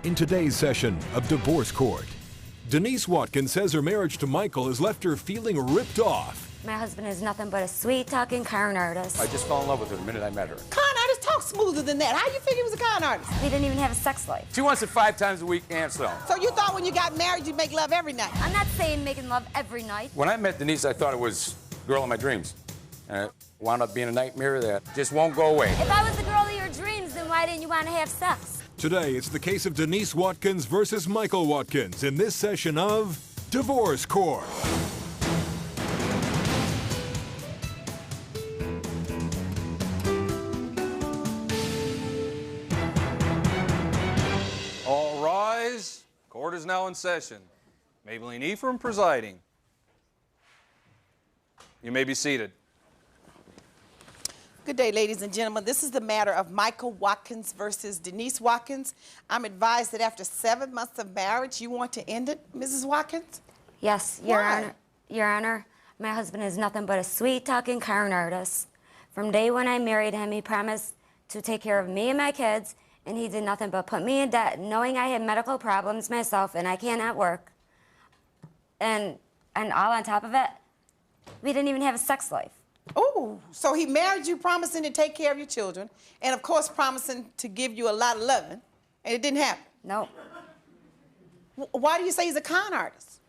In today's session of Divorce Court, Denise Watkins says her marriage to Michael has left her feeling ripped off. My husband is nothing but a sweet-talking con artist. I just fell in love with her the minute I met her. Con artist talk smoother than that. How you figure he was a con artist? We didn't even have a sex life. She wants it 5 times a week and so. So you thought when you got married you'd make love every night? I'm not saying making love every night. When I met Denise, I thought it was the girl of my dreams. And it wound up being a nightmare that just won't go away. If I was the girl of your dreams, then why didn't you want to have sex? Today, it's the case of Denise Watkins versus Michael Watkins in this session of Divorce Court. All rise. Court is now in session. Maybelline Ephraim presiding. You may be seated. Good day, ladies and gentlemen. This is the matter of Michael Watkins versus Denise Watkins. I'm advised that after 7 months of marriage, you want to end it, Mrs. Watkins? Yes, Your Why? Honor. Your Honor, my husband is nothing but a sweet-talking con artist. From day when I married him, he promised to take care of me and my kids, and he did nothing but put me in debt, knowing I had medical problems myself and I cannot work. And all on top of it, we didn't even have a sex life. Oh, so he married you promising to take care of your children, and of course promising to give you a lot of loving, and it didn't happen. Nope. Why do you say he's a con artist?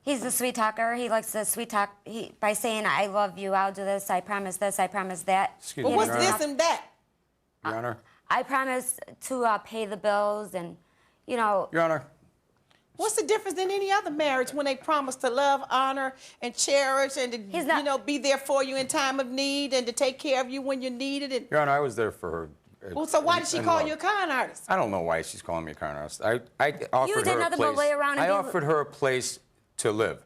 He's a sweet talker. He likes to sweet talk by saying, I love you, I'll do this, I promise that. Excuse Well, me, what's Your this Honor. and that? Your Honor. I promise to pay the bills and, you know. Your Honor. What's the difference in any other marriage when they promise to love, honor, and cherish and to, be there for you in time of need and to take care of you when you need it? And... Your Honor, I was there for her. Well, so why did she call you a con artist? I don't know why she's calling me a con artist. I offered You did her a nothing but place. lay around and I be- offered her a place to live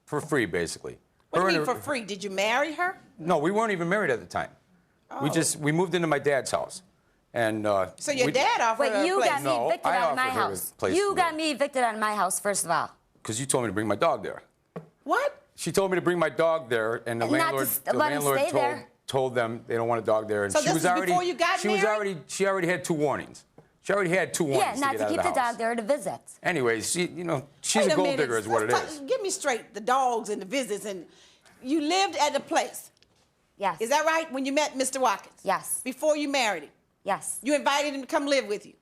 for free, basically. What do Her you and mean her- for free? Did you marry her? No, we weren't even married at the time. Oh. We moved into my dad's house. And So your dad offered her Wait, a you place? got me No, evicted I out of my offered her a house. place You to got live. me evicted out of my house, first of all. Because you told me to bring my dog there. What? She told me to bring my dog there, and the And not to let him stay there. told them they don't want a dog there. And So she this was is already before you got married? She already had 2 warnings. She already had 2 warnings Yeah, not to to get keep out the of the house. dog there to visit. Anyways, she's Wait a gold minute. digger is what it Let's is. Give me straight, the dogs and the visits, and you lived at the place. Yes. Is that right, when you met Mr. Watkins? Yes. Before you married him? Yes. You invited him to come live with you?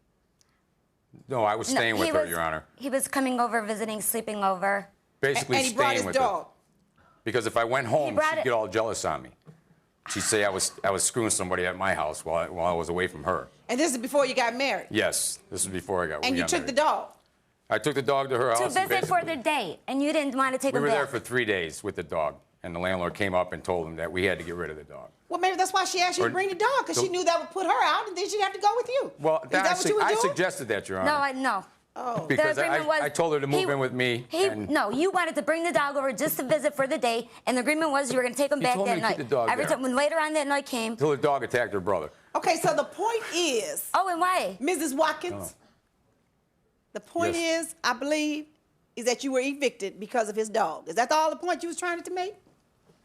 No, I was staying with her, Your Honor. He was coming over, visiting, sleeping over. Basically And he brought staying his with dog? her. Because if I went home, brought she'd it- get all jealous on me. She'd say I was screwing somebody at my house while I was away from her. And this is before you got married? Yes, this was before I got And we you got took married. the dog? I took the dog to her house. To and visit for basically- the day, and you didn't want to take We him were back. there for 3 days with the dog, and the landlord came up and told him that we had to get rid of the dog. Well, maybe that's why she asked you Or- to bring the dog, because she knew that would put her out, and then she'd have to go with you. Well, Is that what you were I doing? suggested that, Your Honor. No. Oh. Because The agreement was I told her to move in with me. No, you wanted to bring the dog over just to visit for the day, and the agreement was you were going to take him He back told me that to keep night. the dog Every there. time, when later on that night came. Until the dog attacked her brother. Okay, so the point is, Oh, and why? Mrs. Watkins, the point Yes. is, I believe, is that you were evicted because of his dog. Is that all the point you was trying to make?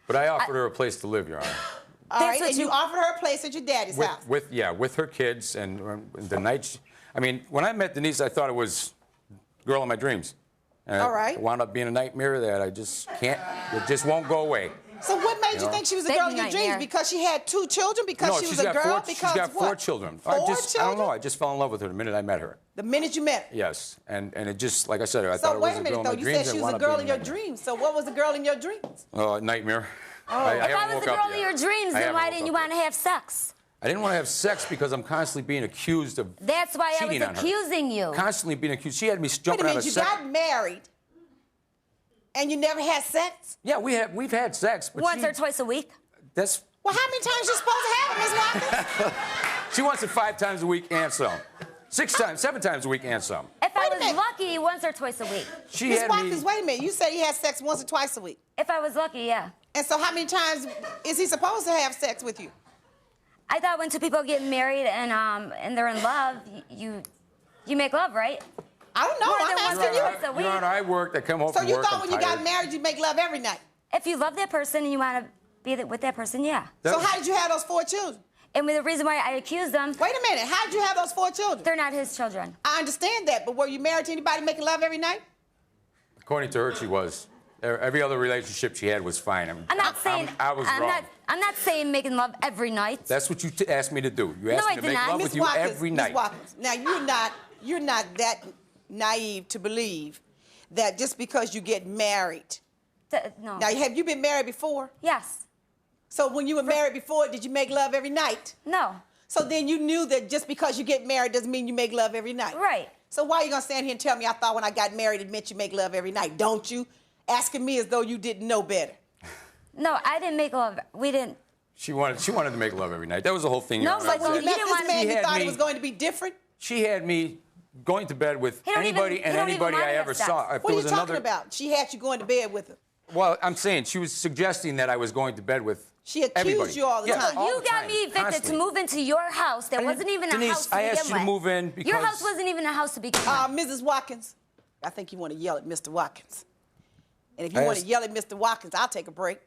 But I offered her a place to live, Your Honor. All That's right, what and you offered her a place at your daddy's house. With her kids, and the night. When I met Denise, I thought it was the girl of my dreams. And All right. It wound up being a nightmare that I just can't. It just won't go away. So what made you think she was a Big girl of your dreams? nightmare. Because she had 2 children? Because she was a girl? She's Because got what? 4 children. 4 I children? don't know. I just fell in love with her the minute I met her. The minute you met her? Yes, and it just, like I said, I So thought it was wait a a girl minute, in though. my You dreams. said she and was a wound up girl being in your nightmare. dreams. So what was the girl in your dreams? Nightmare. Oh. I If haven't I was woke the up girl of yet. your dreams, I then haven't why woke didn't you up want to yet. have sex? I didn't want to have sex because I'm constantly being accused of That's why I was cheating on her. accusing you. Constantly being accused. She had me Wait a jumping out minute, of you sex. got married and you never had sex? Yeah, we've had sex, but Once or twice a week. That's Well, how many times you supposed to have it, Ms. Watkins? she wants it 5 times a week and some, 6 times, 7 times a week and some. If I Wait a was minute. lucky, once or twice a week. She Ms. had Watkins, me. wait a minute. You said he had sex once or twice a week. If I was lucky, yeah. And so how many times is he supposed to have sex with you? I thought when 2 people get married and they're in love, you make love, right? I don't know. More I'm than once asking a you. week. a week. Your Honor, I worked. I come home So from you work. thought I'm when you got tired. married you'd make love every night? If you love that person and you want to be with that person, yeah. So how did you have those 4 children? And the reason why I accused them... Wait a minute. How did you have those 4 children? They're not his children. I understand that, but were you married to anybody making love every night? According to her, she was. Every other relationship she had was fine. I'm not saying... I was wrong. I'm not saying making love every night. That's what you asked me to do. You asked me to make love with you every night. Ms. Watkins, now you're not that naive to believe that just because you get married... No. Now, have you been married before? Yes. So when you were married before, did you make love every night? No. So then you knew that just because you get married doesn't mean you make love every night. Right. So why are you going to stand here and tell me I thought when I got married it meant you make love every night? Don't you? Asking me as though you didn't know better. No, I didn't make love. We didn't. She wanted to make love every night. That was the whole thing. No, Your like, Honor. well, you didn't want this man, She you had thought me- it was going to be different? She had me going to bed with anybody and anybody I ever saw. If What are there you was talking about? She had you going to bed with her. Well, I'm saying she was suggesting that I was going to bed with She accused everybody. you all the Yes, time. all You the got time, me evicted constantly. to move into your house. That wasn't even a Denise, house to I begin asked you to with. move in Your because- house wasn't even a house to begin with. Mrs. Watkins, I think you want to yell at Mr. Watkins. And if you I want to asked- yell at Mr. Watkins, I'll take a break.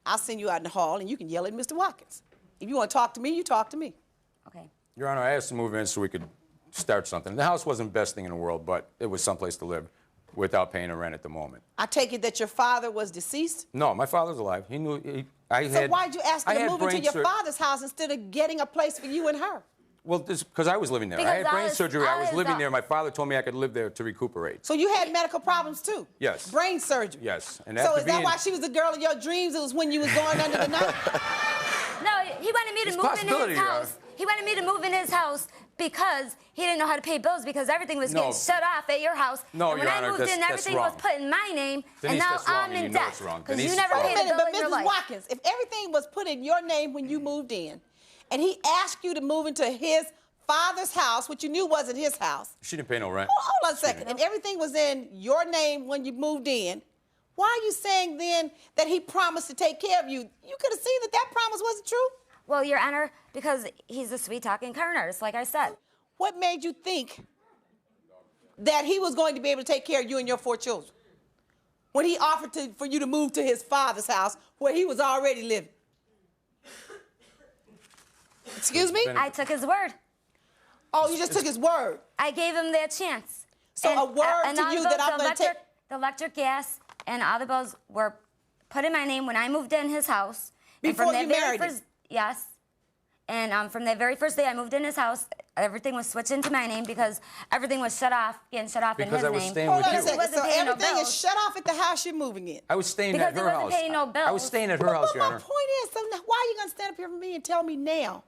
I'll send you out in the hall and you can yell at Mr. Watkins. If you want to talk to me, you talk to me. Okay. Your Honor, I asked to move in so we could start something. The house wasn't the best thing in the world, but it was someplace to live without paying a rent at the moment. I take it that your father was deceased? No, my father's alive. He knew. So why'd you ask her I to had move into brain your sur- father's house instead of getting a place for you and her? Well, because I was living there. I Because had I brain was- surgery. I I was was living the- there. My father told me I could live there to recuperate. So you had medical problems too? Yes. Brain surgery? Yes. And So after is that being- why she was the girl of your dreams? It was when you was going under the knife? No, he wanted me to It's move in possibility, his Your house. He wanted me to move in his house because he didn't know how to pay bills because everything was No. getting shut off at your house. No, and when Your I Honor, moved in, that's everything wrong. was put in my name, and Denise, now that's wrong, I'm and in you know debt it's wrong. because Denise, you never it's Wait a paid a minute, bill but in your Mrs. life. Watkins, if everything was put in your name when you moved in, and he asked you to move into his father's house, which you knew wasn't his house. She didn't pay no rent. Hold on a second. And everything was in your name when you moved in. Why are you saying then that he promised to take care of you? You could have seen that that promise wasn't true. Well, Your Honor, because he's a sweet-talking con artist, like I said. What made you think that he was going to be able to take care of you and your 4 children when he offered for you to move to his father's house where he was already living? Excuse me? I took his word. Oh, you just took his word. I gave him that chance. So a word and to all you the that bills, I'm going to take... The electric, gas, and all the bills were put in my name when I moved in his house. And Before from that you very married him? first, yes. And from that very first day I moved in his house, everything was switched into my name because everything was getting shut off in Because his I was name. staying Hold with on a you. second. wasn't So paying no everything is bills. shut off at the house you're moving in. I was staying Because at he her wasn't house. paying no I was bills. staying at her house, Your But my Honor. point is, so now, why are you going to stand up here for me and tell me now?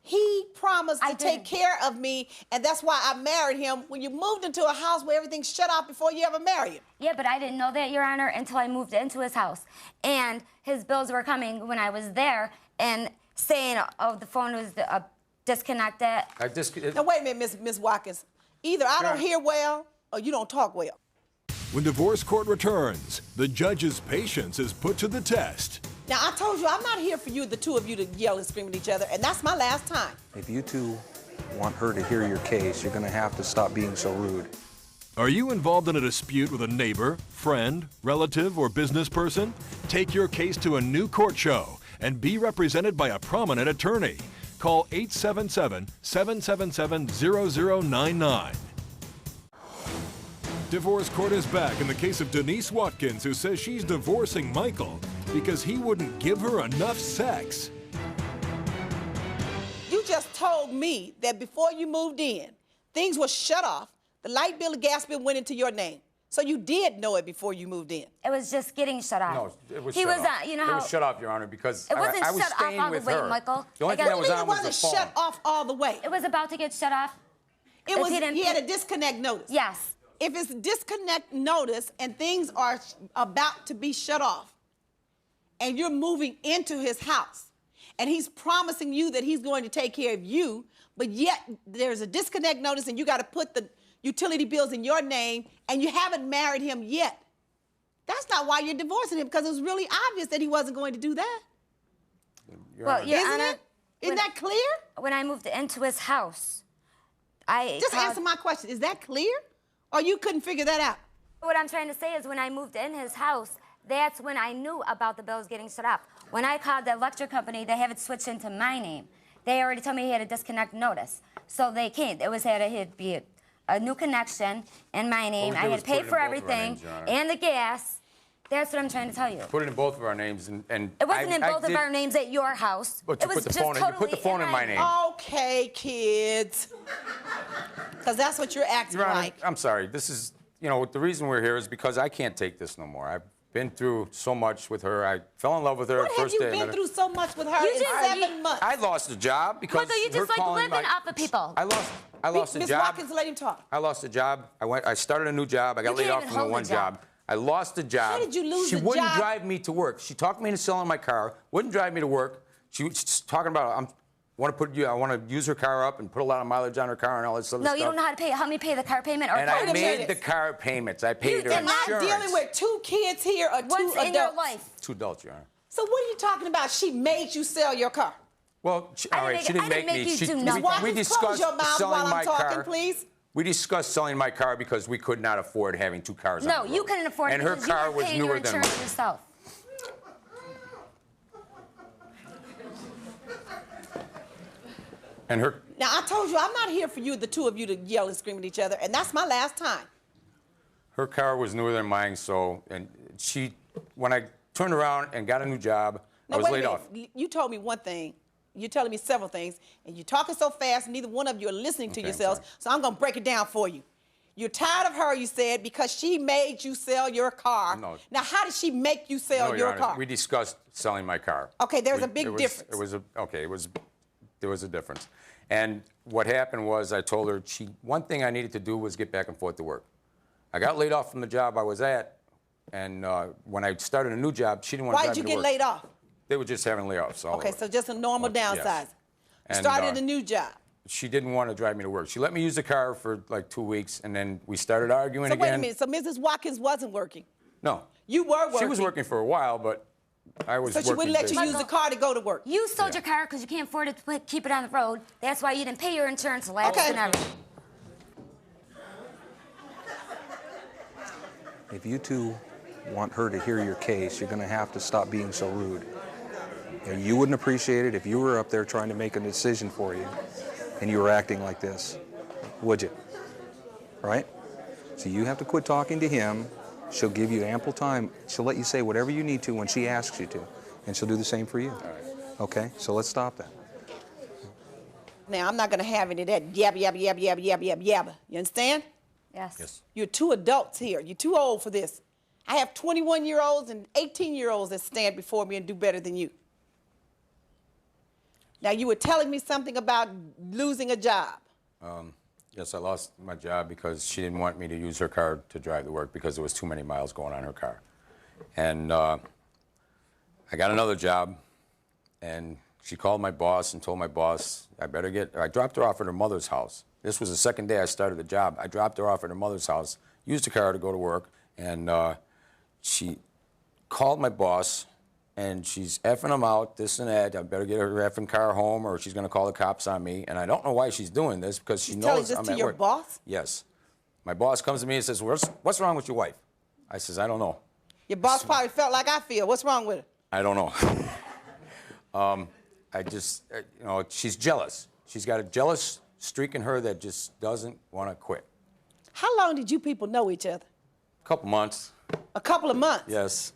He promised to I take didn't. care of me, and that's why I married him when you moved into a house where everything's shut off before you ever marry him. Yeah, but I didn't know that, Your Honor, until I moved into his house. And his bills were coming when I was there and saying, oh, the phone was disconnected. Now, wait a minute, Miss Watkins. Either I don't hear well or you don't talk well. When divorce court returns, the judge's patience is put to the test. Now, I told you, I'm not here for you, the two of you, to yell and scream at each other, and that's my last time. If you two want her to hear your case, you're going to have to stop being so rude. Are you involved in a dispute with a neighbor, friend, relative, or business person? Take your case to a new court show and be represented by a prominent attorney. Call 877-777-0099. Divorce court is back in the case of Denise Watkins, who says she's divorcing Michael because he wouldn't give her enough sex. You just told me that before you moved in, things were shut off. The light bill and gas bill went into your name. So you did know it before you moved in. It was just getting shut off. No, it was he shut was, off. You know It how was shut off, Your Honor, because it wasn't I was shut off staying all the with way, her. Michael. The only Like, thing that I was It on was the wasn't phone. shut off all the way. It was about to get shut off. It If was, he didn't he had pay- a disconnect notice. Yes. If it's disconnect notice and things are about to be shut off, and you're moving into his house, and he's promising you that he's going to take care of you, but yet there's a disconnect notice and you got to put the utility bills in your name, and you haven't married him yet. That's not why you're divorcing him, because it was really obvious that he wasn't going to do that. Well, Your Isn't Honor, it? Isn't that clear? when I moved into his house, I Just called- answer my question. Is that clear? Or you couldn't figure that out? What I'm trying to say is when I moved in his house, that's when I knew about the bills getting shut off. When I called the electric company, they have it switched into my name. They already told me he had a disconnect notice. So they can't. It had to be a new connection in my name. I had to pay for everything and the gas. That's what I'm trying to tell you. Put it in both of our names, and it wasn't in both of our names at your house. But you it was put the just phone in. totally You put the phone in my name. Okay, kids. Because that's what you're acting Your Honor, like. I'm sorry. This is, the reason we're here is because I can't take this no more. I've been through so much with her. I fell in love with her What first day. have you been through so much with her in 7 months? I lost a job because Michael, you just like living off of people. I lost a Miss job. Watkins, let him talk. I lost a job. I started a new job. I got laid off from the one job. I lost a job. How did you lose She a wouldn't job? drive me to work. She talked me into selling my car. Wouldn't drive me to work. She was talking about I want to use her car up and put a lot of mileage on her car and all this other stuff. No, you don't know how to pay. Help me pay the car payment or And car I made insurance. the car payments. I paid her Am I insurance. dealing with 2 kids here or 2 What's adults? in your life? 2 adults, Your Honor. So what are you talking about? She made you sell your car. Well, all right, she didn't make me. you do we nothing. Watkins, discussed close your mouth selling while I'm my talking, car. please. We discussed selling my car because we could not afford having 2 cars on No, the road. you couldn't afford it and her because car you were was paying your newer than insurance mine. yourself. And her Now, I told you, I'm not here for you, the 2 of you, to yell and scream at each other, and that's my last time. car was newer than mine, and when I turned around and got a new job, I was wait laid a off. minute. You told me one thing. You're telling me several things, and you're talking so fast, neither one of you are listening to Okay, I'm yourselves, sorry. so I'm going to break it down for you. You're tired of her, you said, because she made you sell your car. No. Now, how did she make you sell No, your Honor, car? we discussed selling my car. Okay, there's a big difference. There was a difference. And what happened was I told her one thing I needed to do was get back and forth to work. I got laid off from the job I was at, and when I started a new job, she didn't want to Why drive did me you to get work. laid off? They were just having layoffs all Okay, over. so just a normal Yes. downsizing. And, Started a new job. She didn't want to drive me to work. She let me use the car for like 2 weeks, and then we started arguing So again. wait a minute, so Mrs. Watkins wasn't working? No. You were working? She was working for a while, but I was So working. she wouldn't let you busy. use the car to go to work? You sold your car because you can't afford it to keep it on the road. That's why you didn't pay your insurance lapse Okay. and everything. If you 2 want her to hear your case, you're going to have to stop being so rude. And you wouldn't appreciate it if you were up there trying to make a decision for you and you were acting like this, would you? Right? So you have to quit talking to him. She'll give you ample time. She'll let you say whatever you need to when she asks you to. And she'll do the same for you. All right. Okay? So let's stop that. Now, I'm not going to have any of that yabba, yabba, yabba, yabba, yabba, yabba, yabba. You understand? Yes. Yes. You're 2 adults here. You're too old for this. I have 21-year-olds and 18-year-olds that stand before me and do better than you. Now, you were telling me something about losing a job. Yes, I lost my job because she didn't want me to use her car to drive to work because there was too many miles going on her car. And I got another job, and she called my boss and told my boss I dropped her off at her mother's house. This was the second day I started the job. I dropped her off at her mother's house, used the car to go to work, and she called my boss, and she's effing him out, this and that. I better get her effing car home, or she's going to call the cops on me. And I don't know why she's doing this because she She's telling knows this I'm to at your work. boss? Yes. My boss comes to me and says, "What's wrong with your wife?" I says, "I don't know. Your boss probably felt like I feel. What's wrong with her? I don't know." She's jealous. She's got a jealous streak in her that just doesn't want to quit. How long did you people know each other? A couple months. A couple of months? Yes.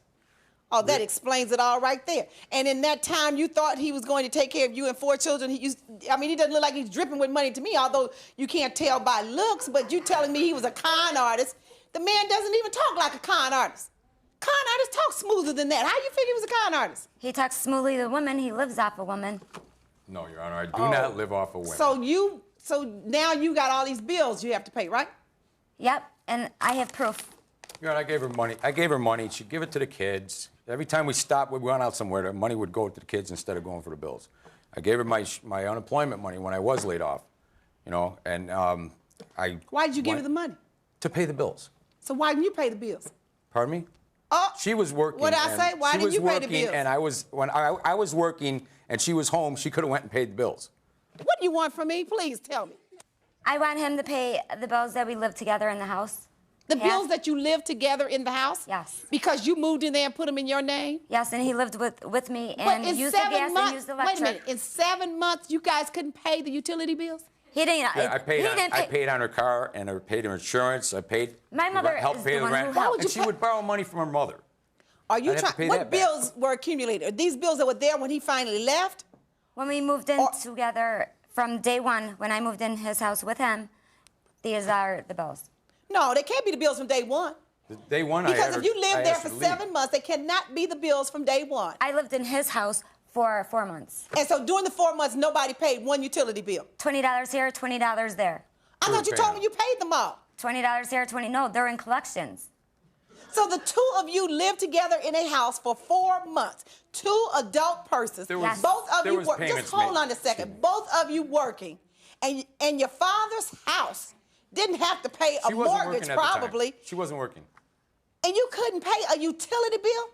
Oh, that explains it all right there. And in that time, you thought he was going to take care of you and 4 children. He doesn't look like he's dripping with money to me, although you can't tell by looks, but you telling me he was a con artist. The man doesn't even talk like a con artist. Con artists talk smoother than that. How you figure he was a con artist? He talks smoothly to women. He lives off a woman. No, Your Honor, I do not live off of women. So now you got all these bills you have to pay, right? Yep, and I have proof. Your Honor, I gave her money. She'd give it to the kids. Every time we stopped, we went out somewhere, the money would go to the kids instead of going for the bills. I gave her my unemployment money when I was laid off, and Why did you give her the money? To pay the bills. So why didn't you pay the bills? Pardon me? Oh, She was working. What did I say? Why didn't you pay the bills? And when I was working and she was home, she could have went and paid the bills. What do you want from me? Please tell me. I want him to pay the bills that we live together in the house. The Yes. bills that you live together in the house? Yes. Because you moved in there and put them in your name? Yes, and he lived with me But and in used the 7 gas months, and used the wait a electric. minute, in 7 months, you guys couldn't pay the utility bills? He didn't. Yeah, I he didn't pay. paid on her car, and I paid her insurance. I paid. My mother helped is pay the one rent. who helped. Why would you And she pay- would borrow money from her mother. Are you I'd have to trying? pay What that back. bills were accumulated? Are these bills that were there when he finally left? When we moved in together from day one, when I moved in his house with him, these are the bills. No, they can't be the bills from day one. Day one, I Because had if her- you I lived there asked for her to leave. 7 months, they cannot be the bills from day one. I lived in his house for 4 months. And so during the 4 months, nobody paid one utility bill. $20 here, $20 there. I thought you were told paying me you paid them all. $20 here, no, they're in collections. So the two of you lived together in a house for 4 months. Two adult persons. There was- Both of there you was work. payments Just hold made. on a second. Both of you working, and your father's house didn't have to pay a She wasn't mortgage working at the time. probably, She wasn't working. and you couldn't pay a utility bill.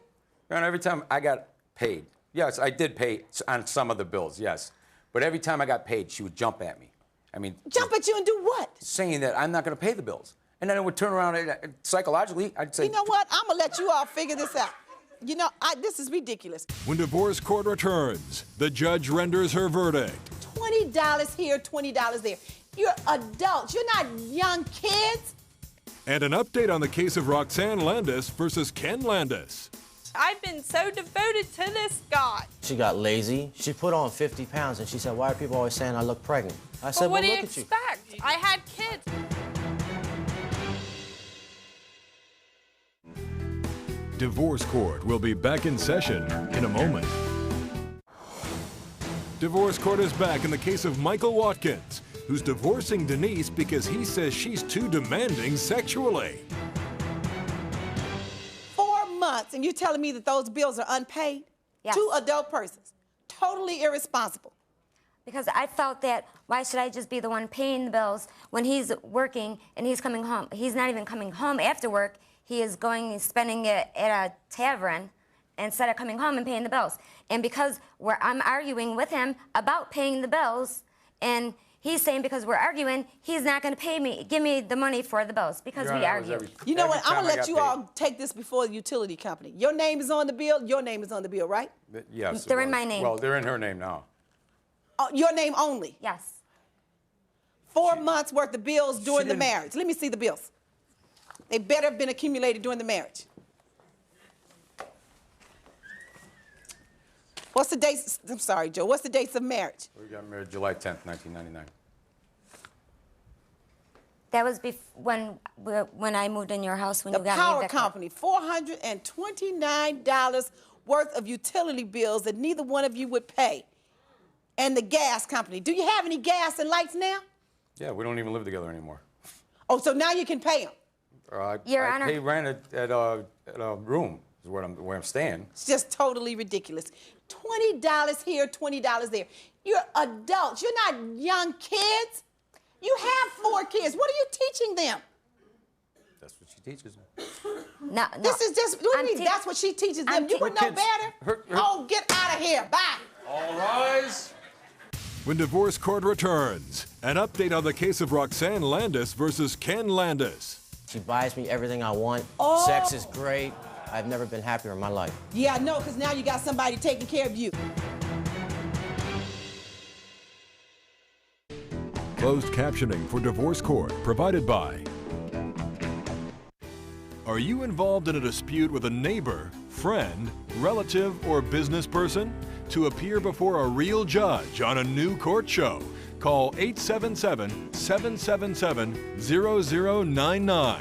And every time I got paid, yes, I did pay on some of the bills, yes. But every time I got paid, she would jump at me. I mean, Jump at you and do what? saying that I'm not going to pay the bills. And then I would turn around and psychologically, I'd say, You know what? I'm gonna let you all figure this out. You know, this is ridiculous. When divorce court returns, the judge renders her verdict. $20 here, $20 there. You're adults. You're not young kids. And an update on the case of Roxanne Landis versus Ken Landis. I've been so devoted to this guy. She got lazy. She put on 50 pounds, and she said, "Why are people always saying I look pregnant?" I said, But what "Well, do you look at you." expect? I had kids. Divorce Court will be back in session in a moment. Divorce Court is back in the case of Michael Watkins, who's divorcing Denise because he says she's too demanding sexually. 4 months, and you're telling me that those bills are unpaid? Yes. Two adult persons. Totally irresponsible. Because I felt that why should I just be the one paying the bills when he's working and he's coming home? He's not even coming home after work. He is going and spending it at a tavern instead of coming home and paying the bills. And because I'm arguing with him about paying the bills, and he's saying because we're arguing, he's not going to pay me, give me the money for the bills because Your we Honor, that was argue. You know every what? I'm time gonna I let got you paid. all take this before the utility company. Your name is on the bill. Your name is on the bill, right? Yes. it They're in was. my name. Well, they're in her name now. Your name only. Yes. 4 months worth of bills during the didn't- marriage. Let me see the bills. They better have been accumulated during the marriage. What's the dates? I'm sorry, Joe. What's the dates of marriage? We got married July 10th, 1999. That was when I moved in your house when The you got me power evicted. company, $429 worth of utility bills that neither one of you would pay. And the gas company. Do you have any gas and lights now? Yeah, we don't even live together anymore. Oh, so now you can pay them. Your I Honor. pay rent at a room, is where I'm staying. It's just totally ridiculous. $20 here, $20 there. You're adults. You're not young kids. You have 4 kids. What are you teaching them? That's what she teaches me. No. This is just, what do you I'm mean? te- That's what she teaches them. I'm You te- would know Kids, better. her- Oh, get out of here. Bye. All rise. When Divorce Court returns, an update on the case of Roxanne Landis versus Ken Landis. She buys me everything I want. Oh. Sex is great. I've never been happier in my life. Yeah, I know, because now you got somebody taking care of you. Closed captioning for Divorce Court provided by. Are you involved in a dispute with a neighbor, friend, relative, or business person? To appear before a real judge on a new court show, call 877-777-0099.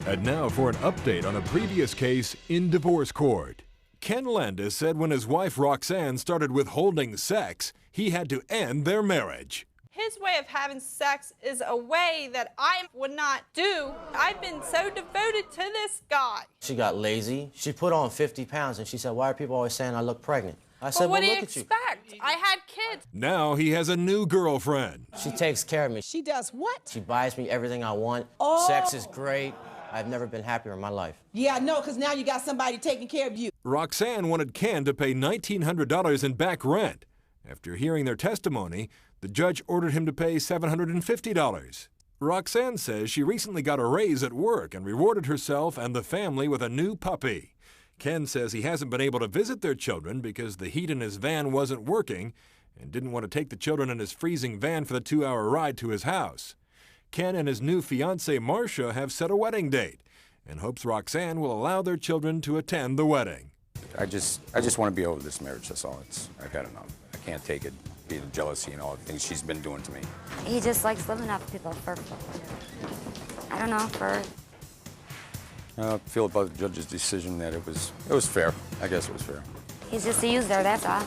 And now for an update on a previous case in Divorce Court. Ken Landis said when his wife Roxanne started withholding sex, he had to end their marriage. His way of having sex is a way that I would not do. I've been so devoted to this guy. She got lazy. She put on 50 pounds, and she said, "Why are people always saying I look pregnant?" I said, But what "Well, do you look at you." expect? I had kids. Now he has a new girlfriend. She takes care of me. She does what? She buys me everything I want. Oh. Sex is great. I've never been happier in my life. Yeah, I know, because now you got somebody taking care of you. Roxanne wanted Ken to pay $1,900 in back rent. After hearing their testimony, the judge ordered him to pay $750. Roxanne says she recently got a raise at work and rewarded herself and the family with a new puppy. Ken says he hasn't been able to visit their children because the heat in his van wasn't working and didn't want to take the children in his freezing van for the 2-hour ride to his house. Ken and his new fiancée, Marcia, have set a wedding date and hopes Roxanne will allow their children to attend the wedding. I just want to be over this marriage, that's all. I've had enough. I can't take it, the jealousy and all the things she's been doing to me. He just likes living off people I don't know, I feel about the judge's decision that it was fair. I guess it was fair. he's just a user, that's all.